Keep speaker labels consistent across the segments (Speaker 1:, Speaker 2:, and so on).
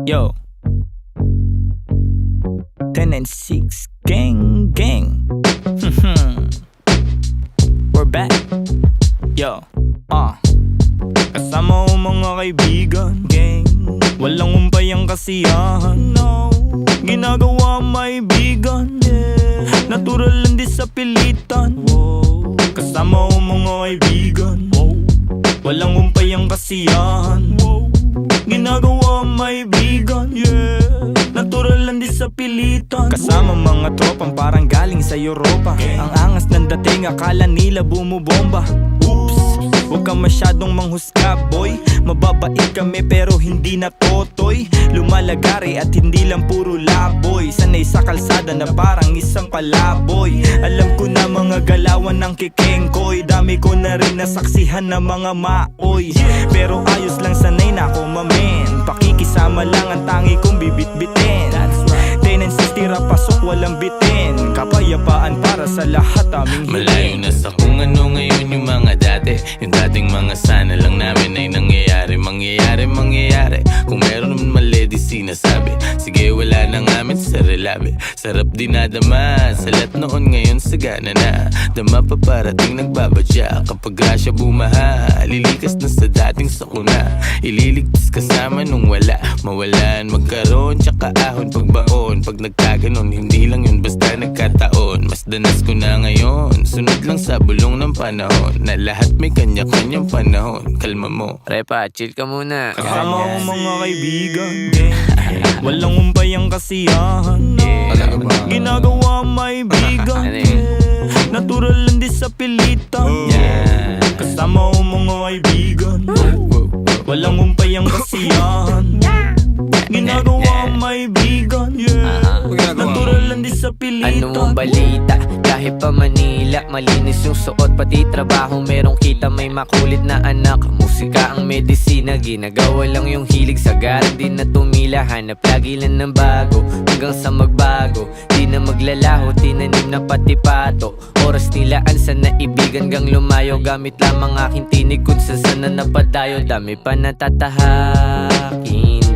Speaker 1: Yo, 10 and 6, gang, gang. We're back. Yo, kasama ko mga kaibigan, gang. Walang umpay ang kasiyahan, no. Ginagawa maibigan, yeah. Natural lang din sa pilitan, wow. Kasama ko mga kaibigan, wow. Walang umpay ang kasiyahan, wow. Ginagawa maibigan, yeah. Natural lang din sa pilitan. Kasama mga tropang parang galing sa Europa, ang angas ng dating akala nila bumubomba. Oops, huwag kang masyadong manghusga, boy. Mababait kami pero hindi na totoy. Lumalagari at hindi lang puro laboy. Sanay sa kalsada na parang isang palaboy. Alam ko na mga galawan ng kikengkoy. Dami ko na rin nasaksihan na mga maoy. Pero ayos lang, sanay na ako mamen. Pakikisama lang ang tangi kong bibit-bitin. 10 and 6 tira pasok walang bitin. Kapayapaan para sa lahat aming hiling.
Speaker 2: Malayo na sa kung ano ngayon yung mga dati. Yung dating mga sana lang namin ay mangyayari. Kung meron naman mali di sinasabi. Sige wala na nga amin sa relabe. Sarap dinadama sa lahat noon ngayon sagana na. Dama pa parating nagbabadya. Kapag grasya bumaha, lilikas na sa dating sakuna. Ililigtas kasama nung wala. Mawalan, magkaroon, tsaka ahon pagbaon. Pag nagkaganon, hindi lang yun basta nagkataon. Mas danas ko na ngayon, sunod lang sa bulong ng panahon. Na lahat may kanya-kanyang panahon. Kalma mo, repa, chill ka muna.
Speaker 1: Kasama ko mga kaibigan, walang umpay ang kasiyahan, ginagawa maibigan, natural lang din sa pilitan. Kasama ko mga kaibigan, walang umpay ang kasiyahan, ginagawa maibigan, natural lang din sa pilitan.
Speaker 3: Ano ang balita? Kahit pa Manila, malinis yung suot pati trabaho merong kita. May makulit na anak, musika ang medisina. Ginagawa lang yung hilig, sagaran din na tumila. Hanap lagi lang ng bago, hanggang sa magbago. Di na maglalaho, tinanim na pati pato. Oras nilaan sa naibigan gang lumayo. Gamit lamang aking tinig kung saan na napadayo. Dami pa natatahakin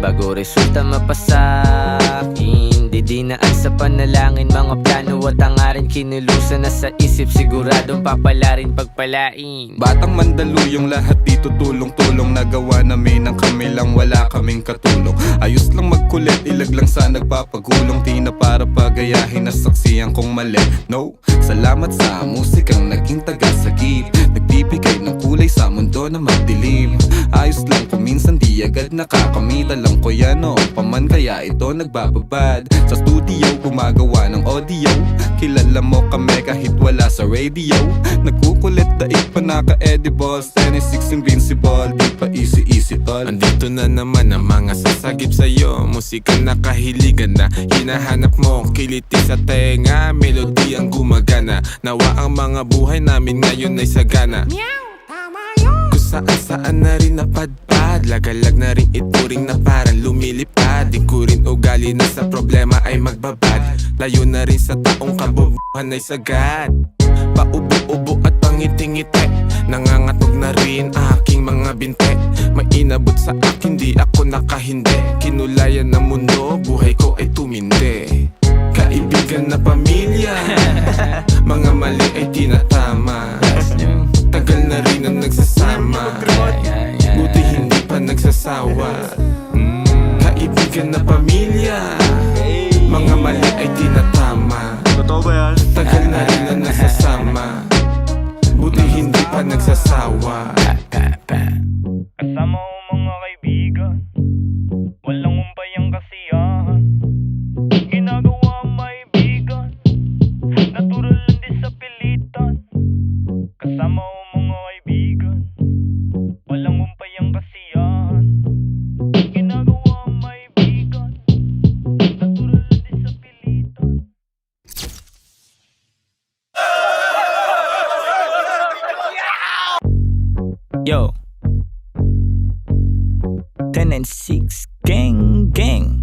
Speaker 3: bago resulta mapasakin. Didinaan sa panalangin, mga plano at hangarin. Kinulusan na sa isip, siguradong papalarin pagpalain.
Speaker 4: Batang Mandaluyong, lahat dito tulong-tulong. Nagawa namin ang kami lang, wala kaming katulong. Ayos lang magkulit, ilag lang sa nagpapagulong. Di na para pagayahin na saksiyan kong mali. No, salamat sa musikang naging tagasagip. Nagbibigay ng kulay sa mundo na magdilim. Ayos lang kung minsan di agad nakakamit. Alam ko yan noon paman kaya ito nagbababad. Sa studio gumagawa ng audio. Kilala mo kami kahit wala sa radio. Nagkukulit daig pa naka-edibles. 10-6 invincible, di pa easy tol.
Speaker 2: Andito na naman ang mga sasagip sa'yo. Musika na kahiligan na hinahanap mo. Kiliti sa tenga, melody ang gumagana. Nawa ang mga buhay namin ngayon ay sagana. Kung saan-saan na rin napadpad. Lagalag na rin ituring na parang lumilipad. Di ko rin ugali na sa problema ay magbabad. Layo na rin sa taong kabubuhan ay sagad. Paubo-ubo at pangiti-ngiti. Nangangatog na rin aking mga binte. Mainabot sa akin, di ako nakahindi. Kinulayan ng mundo, buhay ko ay tumindi. Kaibigan na pamilya, mga mali ay tinatama. Tagal na rin ang nagsasama, buti hindi pa nagsasawa. Kaibigan na pamilya, mga mali ay tinatama. Tagal na rin ang nagsasama, buti hindi pa nagsasawa.
Speaker 1: Kasama ko mga kaibigan, walang umpay ang kasiyahan, ginagawa maibigan, natural lang din sa pilitan. Kasama ko mga kaibigan, walang umpay ang kasiyahan, ginagawa maibigan, natural lang din sa pilitan. Yo, 10 and 6, gang, gang.